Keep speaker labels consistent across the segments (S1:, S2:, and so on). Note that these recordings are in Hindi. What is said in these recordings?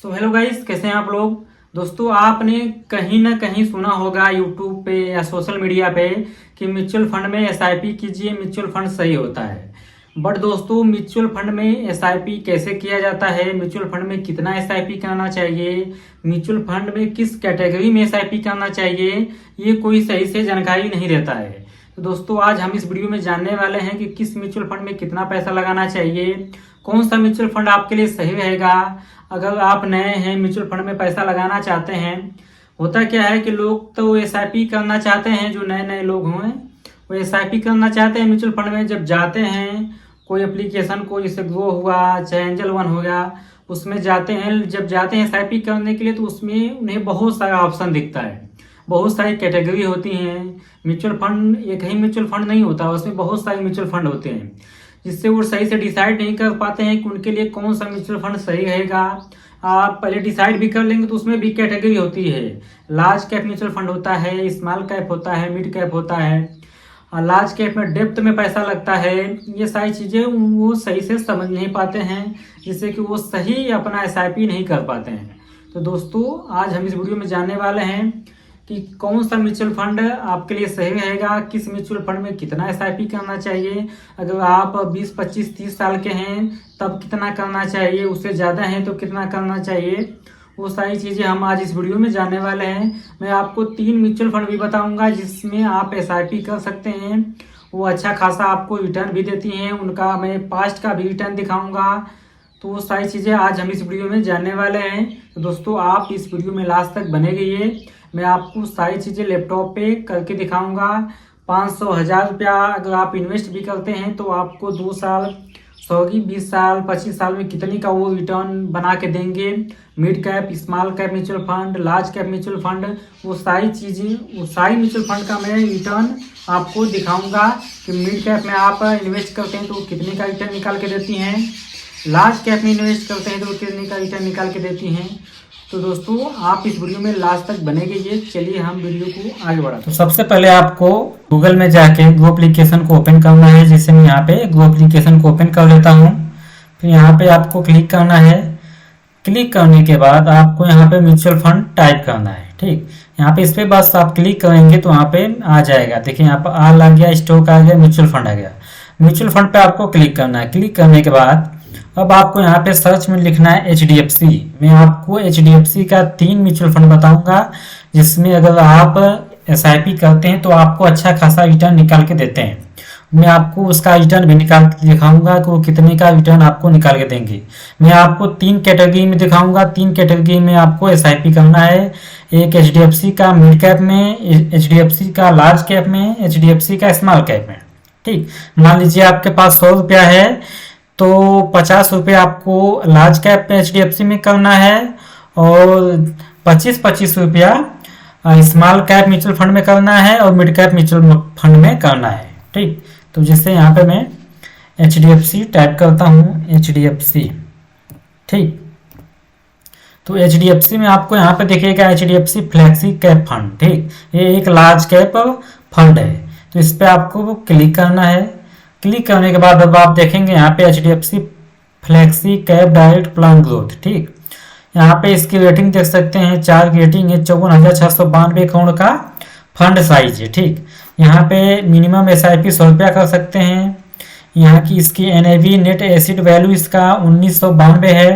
S1: तो हेलो गाइस, कैसे हैं आप लोग। दोस्तों, आपने कहीं ना कहीं सुना होगा यूट्यूब पे या सोशल मीडिया पे कि म्यूचुअल फंड में एसआईपी कीजिए, म्यूचुअल फंड सही होता है। बट दोस्तों, म्यूचुअल फंड में एसआईपी कैसे किया जाता है, म्यूचुअल फंड में कितना एसआईपी करना चाहिए, म्यूचुअल फंड में किस कैटेगरी में एसआईपी करना चाहिए, ये कोई सही से जानकारी नहीं देता है। तो दोस्तों, आज हम इस वीडियो में जानने वाले हैं कि किस म्यूचुअल फंड में कितना पैसा लगाना चाहिए, कौन सा म्यूचुअल फंड आपके लिए सही रहेगा। अगर आप नए हैं, म्यूचुअल फंड में पैसा लगाना चाहते हैं, होता क्या है कि लोग तो एसआईपी करना चाहते हैं, जो नए नए लोग हुए वो एसआईपी करना चाहते हैं म्यूचुअल फंड में। जब जाते हैं कोई एप्लीकेशन को, जैसे ग्रो हुआ चाहे एंजल वन हो गया, उसमें जाते हैं। जब जाते हैं एसआईपी करने के लिए तो उसमें उन्हें बहुत सारा ऑप्शन दिखता है, बहुत सारी कैटेगरी होती हैं। म्यूचुअल फंड एक ही म्यूचुअल फंड नहीं होता, उसमें बहुत सारे म्यूचुअल फंड होते हैं, जिससे वो सही से डिसाइड नहीं कर पाते हैं कि उनके लिए कौन सा म्यूचुअल फंड सही रहेगा। आप पहले डिसाइड भी कर लेंगे तो उसमें भी कैटेगरी होती है। लार्ज कैप म्यूचुअल फंड होता है, स्मॉल कैप होता है, मिड कैप होता है। लार्ज कैप में डेप्थ में पैसा लगता है। ये सारी चीज़ें वो सही से समझ नहीं पाते हैं, जिससे कि वो सही अपना एसआईपी नहीं कर पाते हैं। तो दोस्तों, आज हम इस वीडियो में जानने वाले हैं कि कौन सा म्यूचुअल फंड आपके लिए सही रहेगा, किस म्यूचुअल फंड में कितना एसआईपी करना चाहिए। अगर आप 20, 25, 30 साल के हैं तब कितना करना चाहिए, उससे ज़्यादा हैं तो कितना करना चाहिए, वो सारी चीज़ें हम आज इस वीडियो में जानने वाले हैं। मैं आपको 3 म्यूचुअल फंड भी बताऊंगा जिसमें आप एसआईपी कर सकते हैं। वो अच्छा खासा आपको रिटर्न भी देती हैं, उनका मैं पास्ट का भी रिटर्न दिखाऊंगा। तो वो सारी चीज़ें आज हम इस वीडियो में जानने वाले हैं। तो दोस्तों, आप इस वीडियो में लास्ट तक बने रहिए। मैं आपको सारी चीज़ें लैपटॉप पे करके दिखाऊंगा। 500, 1000 रुपया अगर आप इन्वेस्ट भी करते हैं तो आपको 2 साल, 20 साल, 25 साल में कितनी का वो रिटर्न बना के देंगे। Mid cap, small cap mutual fund, large cap mutual fund, वो सारी चीज़ें, वो सारी म्यूचुअल फंड का मैं रिटर्न आपको दिखाऊंगा कि मिड कैप में आप इन्वेस्ट करते हैं तो कितने का रिटर्न निकाल के देती हैं, लार्ज कैप में इन्वेस्ट करते हैं तो कितने का रिटर्न निकाल के देती हैं। तो दोस्तों, आप इस वीडियो में लास्ट तक बने रहिए। चलिए हम वीडियो को आगे बढ़ाते हैं। तो सबसे पहले आपको गूगल में जाके ग्रो एप्लीकेशन को ओपन करना है, जिससे मैं यहाँ पे ग्रो एप्लीकेशन को ओपन कर लेता हूँ। फिर यहाँ पे आपको क्लिक करना है। क्लिक करने के बाद आपको यहाँ पे म्यूचुअल फंड टाइप करना है। ठीक, यहाँ पे इस पे बस आप क्लिक करेंगे तो यहाँ पे आ जाएगा। देखिए यहाँ पर आल आ गया, स्टॉक आ गया, म्यूचुअल फंड आ गया। म्यूचुअल फंड पे आपको क्लिक करना है। क्लिक करने के बाद अब आपको यहाँ पे सर्च में लिखना है HDFC। मैं आपको HDFC का 3 म्यूचुअल फंड बताऊंगा जिसमें अगर आप एसआईपी करते हैं तो आपको अच्छा खासा रिटर्न निकाल के देते हैं। मैं आपको उसका रिटर्न भी निकाल के दिखाऊंगा कि वो कितने का रिटर्न आपको निकाल के देंगे। मैं आपको 3 कैटेगरी में दिखाऊंगा। 3 कैटेगरी में आपको एसआईपी करना है। एक HDFC का मिड कैप में, HDFC का लार्ज कैप में, HDFC का स्मॉल कैप में। ठीक, मान लीजिए आपके पास 100 रुपया है तो 50 रुपये आपको लार्ज कैप पे HDFC में करना है और 25 रुपया स्मॉल कैप म्यूचुअल फंड में करना है और मिड कैप म्यूचुअल फंड में करना है। ठीक, तो जैसे यहाँ पे मैं HDFC टाइप करता हूँ, HDFC। ठीक, तो HDFC में आपको यहाँ पे देखिएगा HDFC फ्लेक्सी कैप फंड। ठीक, ये एक लार्ज कैप फंड है, तो इस पर आपको क्लिक करना है। क्लिक करने के बाद अब आप देखेंगे यहाँ पे HDFC flexi cap direct plan growth. ठीक, यहाँ पे इसकी रेटिंग देख सकते हैं, 4 की रेटिंग है, 54,692 करोड़ का फंड साइज है। ठीक, यहाँ पे मिनिमम एसआईपी 100 रुपया कर सकते हैं। यहाँ की इसकी NAV नेट एसिड वैल्यू इसका 1992 है।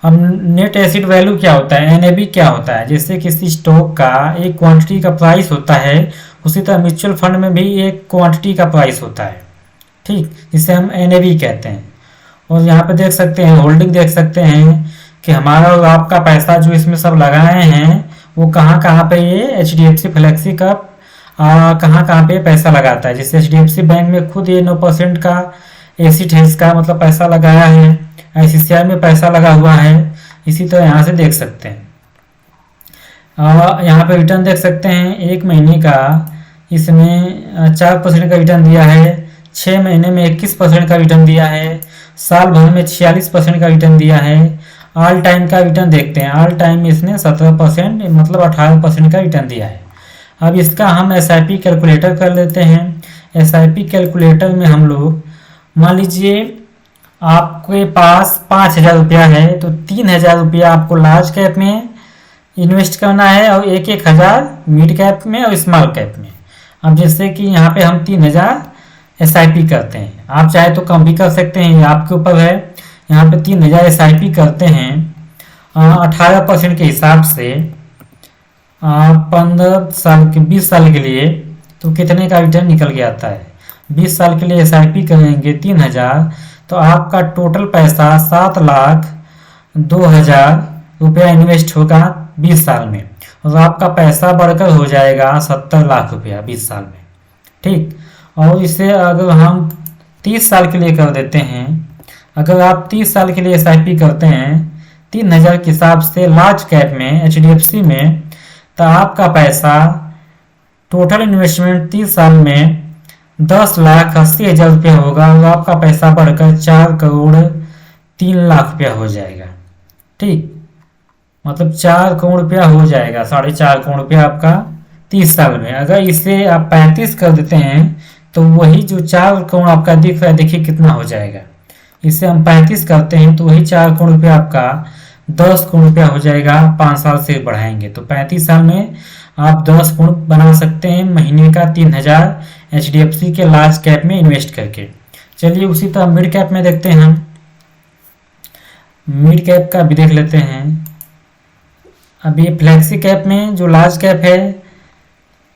S1: अब नेट एसिड वैल्यू क्या होता है, NAV क्या होता है, जैसे किसी स्टॉक का एक क्वांटिटी का प्राइस होता है, उसी तरह म्यूचुअल फंड में भी एक क्वांटिटी का प्राइस होता है। ठीक, जिसे हम NAV कहते हैं। और यहाँ पे देख सकते हैं, होल्डिंग देख सकते हैं कि हमारा और आपका पैसा जो इसमें सब लगाए हैं वो कहाँ कहाँ पे ये HDFC फ्लेक्सी का कहाँ कहाँ पे पैसा लगाता है। जैसे HDFC बैंक में खुद ये 9% का एसिड है, इसका मतलब पैसा लगाया है। ICICI में पैसा लगा हुआ है। इसी तरह यहाँ से देख सकते हैं। यहाँ पे रिटर्न देख सकते हैं, 1 महीने का इसमें 4% का रिटर्न दिया है, 6 महीने में 21% का रिटर्न दिया है, साल भर में 46% का रिटर्न दिया है। ऑल टाइम का रिटर्न देखते हैं, ऑल टाइम में इसने 17% मतलब 18% का रिटर्न दिया है। अब इसका हम एसआईपी कैलकुलेटर कर लेते हैं। एसआईपी कैलकुलेटर में हम लोग मान लीजिए आपके पास 5,000 रुपया है तो 3,000 रुपया आपको लार्ज कैप में इन्वेस्ट करना है और 1,000 मिड कैप में और स्मॉल कैप में। अब जैसे कि यहाँ पे हम 3,000 SIP करते हैं, आप चाहे तो कम भी कर सकते हैं, ये आपके ऊपर है। यहाँ पे 3,000 SIP करते हैं 18% के हिसाब से 15 साल के 20 साल के लिए, तो कितने का रिटर्न निकल के आता है। 20 साल के लिए SIP करेंगे 3,000 तो आपका टोटल पैसा 7,02,000 रुपया इन्वेस्ट होगा 20 साल में, और आपका पैसा बढ़कर हो जाएगा 70 लाख रुपया 20 साल में। ठीक, और इसे अगर हम 30 साल के लिए कर देते हैं, अगर आप 30 साल के लिए SIP करते हैं 3,000 के हिसाब से लार्ज कैप में HDFC में, तो आपका पैसा टोटल इन्वेस्टमेंट 30 साल में 10,80,000 रुपया होगा, और आपका पैसा बढ़कर 4,03,00,000 रुपया हो जाएगा। ठीक, मतलब 4 करोड़ रुपया हो जाएगा, 4.5 करोड़ रुपया आपका 30 साल में। अगर इसे आप 35 कर देते हैं तो वही जो 4 करोड़ आपका दिख रहा है, देखिए कितना हो जाएगा। इसे हम 35 करते हैं तो वही 4 करोड़ रुपया आपका 10 करोड़ रुपया हो जाएगा। 5 साल से बढ़ाएंगे तो 35 साल में आप 10 करोड़ बना सकते हैं महीने का 3,000 HDFC के लार्ज कैप में इन्वेस्ट करके। चलिए उसी तरह मिड कैप में देखते हैं, हम मिड कैप का भी देख लेते हैं। अब ये फ्लेक्सी कैप में जो लार्ज कैप है,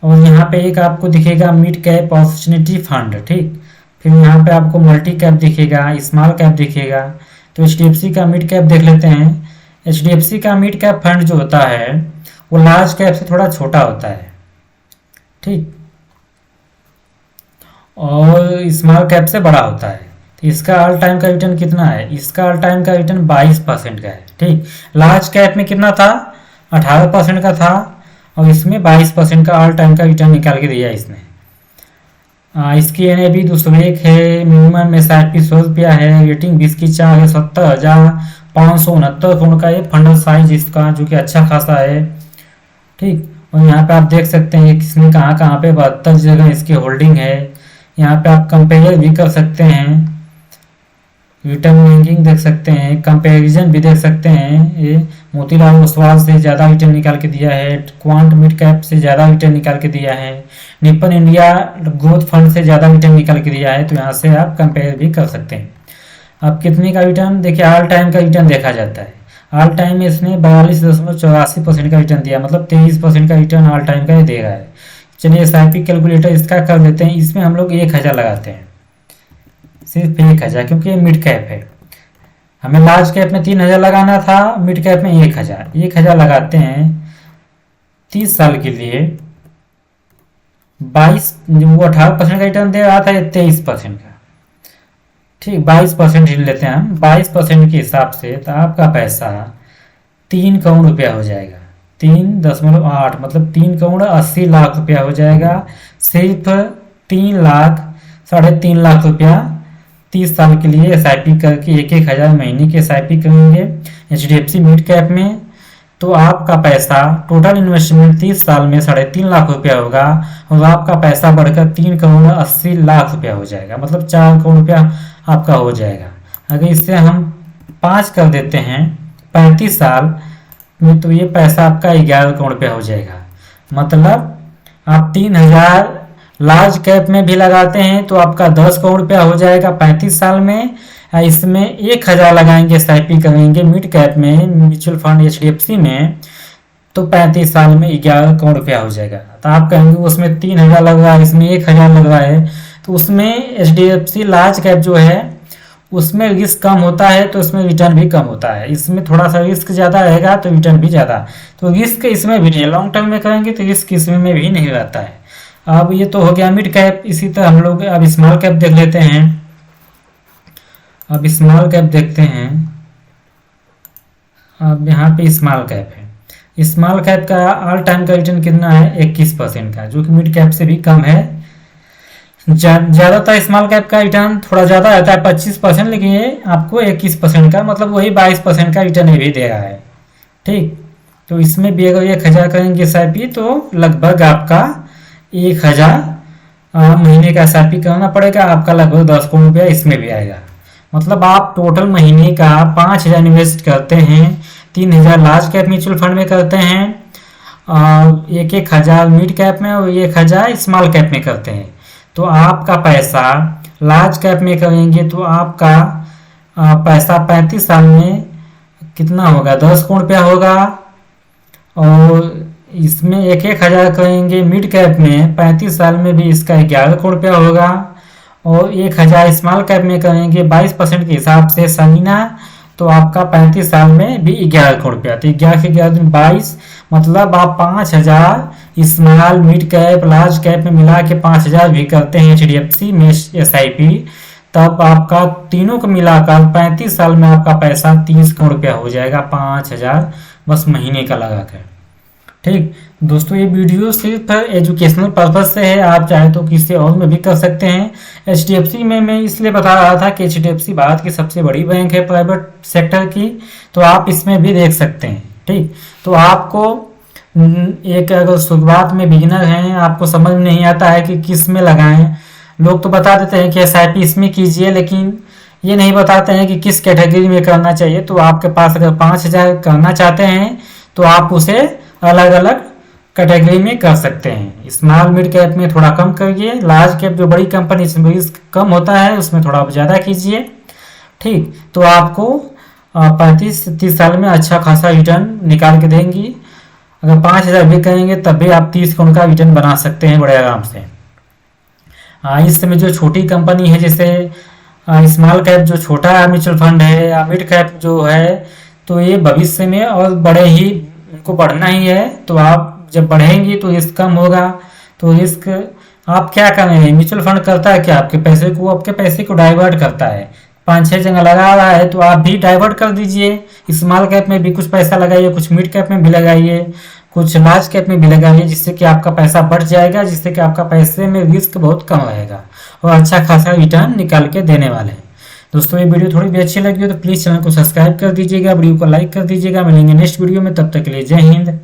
S1: और यहाँ पे एक आपको दिखेगा मिड कैप अपॉर्चुनिटी फंड। ठीक, फिर यहाँ पे आपको मल्टी कैप दिखेगा, स्मॉल कैप दिखेगा। तो HDFC का मिड कैप देख लेते हैं। HDFC का मिड कैप फंड जो होता है वो लार्ज कैप से थोड़ा छोटा होता है। ठीक, और स्मॉल कैप से बड़ा होता है। तो इसका ऑल टाइम का रिटर्न कितना है, इसका ऑल टाइम का रिटर्न 22% का है। ठीक, लार्ज कैप में कितना था, 18% का था, और इसमें 22% का ऑल टाइम का रिटर्न निकाल के दिया इसने। इसकी NAV 201 है, मिनिमम SIP 100 रुपया है, रेटिंग 20 की 4 है, 70,569 करोड़ का ये फंडल साइज इसका, जो कि अच्छा खासा है। ठीक, और यहाँ पे आप देख सकते हैं किसने कहाँ कहाँ पे 72 जगह इसकी होल्डिंग है। यहाँ पे आप कंपेयर भी कर सकते हैं, रिटर्न रैंकिंग देख सकते हैं, कंपैरिजन भी देख सकते हैं। ये मोतीलाल ओसवाल से ज़्यादा रिटर्न निकाल के दिया है, क्वांट मिड कैप से ज़्यादा रिटर्न निकाल के दिया है, निपन इंडिया ग्रोथ फंड से ज़्यादा रिटर्न निकाल के दिया है। तो यहाँ से आप कंपेयर भी कर सकते हैं। अब कितने का रिटर्न, देखिए ऑल टाइम का रिटर्न देखा जाता है। ऑल टाइम में इसने 42.84% का रिटर्न दिया, मतलब 23% का रिटर्न ऑल टाइम का ये दे रहा है। चलिए SIP कैलकुलेटर इसका कर लेते हैं। इसमें हम लोग 1,000 लगाते हैं, सिर्फ 1,000, क्योंकि ये मिड कैप है। हमें लार्ज कैप में 3,000 लगाना था, मिड कैप में 1,000 लगाते हैं 30 साल के लिए। 22 वो 18% का रिटर्न दे रहा था, ये 23% का। ठीक, 22% लेते हैं हम, 22% के हिसाब से तो आपका पैसा 3 करोड़ रुपया हो जाएगा। 3.8 मतलब 3,80,00,000 रुपया हो जाएगा। सिर्फ 3,00,000 रुपया 30 साल के लिए SIP करके 1,000 महीने के SIP करेंगे HDFC मिड कैप में, तो आपका पैसा टोटल इन्वेस्टमेंट 30 साल में 3.5 रुपया होगा, और आपका पैसा बढ़कर 3,80,00,000 रुपया हो जाएगा, मतलब 4 करोड़ रुपया आपका हो जाएगा। अगर इससे हम 5 कर देते हैं 35 साल में, तो ये पैसा आपका 11 करोड़ रुपया हो जाएगा। मतलब आप 3,000 लार्ज कैप में भी लगाते हैं तो आपका 10 करोड़ रुपया हो जाएगा 35 साल में। इसमें 1,000 लगाएंगे SIP करेंगे मिड कैप में म्यूचुअल फंड HDFC में, तो 35 साल में 11 करोड़ रुपया हो जाएगा। तो आप कहेंगे उसमें 3,000 लग रहा है, इसमें 1,000 लग रहा है, तो उसमें HDFC लार्ज कैप जो है उसमें रिस्क कम होता है, तो उसमें रिटर्न भी कम होता है। इसमें थोड़ा सा रिस्क ज़्यादा रहेगा तो रिटर्न भी ज़्यादा, तो रिस्क इसमें भी नहीं, लॉन्ग टर्म में करेंगे तो रिस्क इसमें भी नहीं रहता है। अब ये तो हो गया मिड कैप। इसी तरह हम लोग अब स्मॉल कैप देख लेते हैं। अब स्मॉल कैप देखते हैं। अब यहाँ पे स्मॉल कैप है। स्मॉल कैप का ऑल टाइम का रिटर्न कितना है, 21% का, जो कि मिड कैप से भी कम है। ज़्यादातर स्मॉल कैप का रिटर्न थोड़ा ज़्यादा रहता है 25%, लेकिन ये आपको 21% का, मतलब वही 22% का रिटर्न ये भी दे रहा है। ठीक, तो इसमें भी अगर 1,000 करेंगे SIP तो लगभग आपका 1,000 महीने का SIP करना पड़ेगा, आपका लगभग 10 करोड़ रुपया इसमें भी आएगा। मतलब आप टोटल महीने का 5,000 इन्वेस्ट करते हैं, 3,000 लार्ज कैप म्यूचुअल फंड में करते हैं, और 1,000 मिड कैप में और 1,000 स्मॉल कैप में करते हैं। तो आपका पैसा लार्ज कैप में करेंगे तो आपका पैसा 35 साल में कितना होगा, 10 करोड़ रुपया होगा। और इसमें 1,000 करेंगे मिड कैप में, 35 साल में भी इसका 11 करोड़ रुपया होगा। और 1,000 स्मॉल कैप में करेंगे 22% के हिसाब से सालाना, तो आपका 35 साल में भी 11 करोड़ रुपया। तो 11 के 11 में 22, मतलब आप 5,000 small mid cap large cap में मिला के 5,000 भी करते हैं HDFC में SIP, तब आपका तीनों को मिलाकर 35 साल में आपका पैसा 30 करोड़ रुपया हो जाएगा, 5,000 बस महीने का लगा कर। ठीक दोस्तों, ये वीडियो सिर्फ एजुकेशनल पर्पज से है, आप चाहे तो किसी और में भी कर सकते हैं। HDFC में मैं इसलिए बता रहा था कि HDFC भारत की सबसे बड़ी बैंक है प्राइवेट सेक्टर की, तो आप इसमें भी देख सकते हैं। ठीक, तो आपको एक अगर शुरुआत में बिगिनर हैं, आपको समझ में नहीं आता है कि किस में लगाएं, लोग तो बता देते हैं कि SIP इसमें कीजिए, लेकिन ये नहीं बताते हैं कि किस कैटेगरी में करना चाहिए। तो आपके पास अगर 5,000 करना चाहते हैं तो आप उसे अलग अलग कैटेगरी में कर सकते हैं। स्मॉल मिड कैप में थोड़ा कम करिए, लार्ज कैप जो बड़ी कंपनी इसमें रिस्क कम होता है उसमें थोड़ा ज़्यादा कीजिए। ठीक, तो आपको 35-30 साल में अच्छा खासा रिटर्न निकाल के देंगी। अगर 5,000 भी करेंगे तब भी आप 30 करोड़ का रिटर्न बना सकते हैं बड़े आराम से। इस समय जो छोटी कंपनी है, जैसे स्मॉल कैप जो छोटा म्यूचुअल फंड है या मिड कैप जो है, तो ये भविष्य में और बड़े ही उनको बढ़ना ही है। तो आप जब बढ़ेंगी तो रिस्क कम होगा। तो रिस्क आप क्या करेंगे, म्यूचुअल फंड करता है क्या, आपके पैसे को डाइवर्ट करता है। 5-6 जगह लगा रहा है तो आप भी डाइवर्ट कर दीजिए। स्मॉल कैप में भी कुछ पैसा लगाइए, कुछ मिड कैप में भी लगाइए, कुछ लार्ज कैप में भी लगाइए, जिससे कि आपका पैसा बढ़ जाएगा, जिससे कि आपका पैसे में रिस्क बहुत कम रहेगा और अच्छा खासा रिटर्न निकाल के देने वाले हैं। दोस्तों, ये वीडियो थोड़ी भी अच्छी लगी हो तो प्लीज़ चैनल को सब्सक्राइब कर दीजिएगा, वीडियो को लाइक कर दीजिएगा। मिलेंगे नेक्स्ट वीडियो में, तब तक के लिए जय हिंद।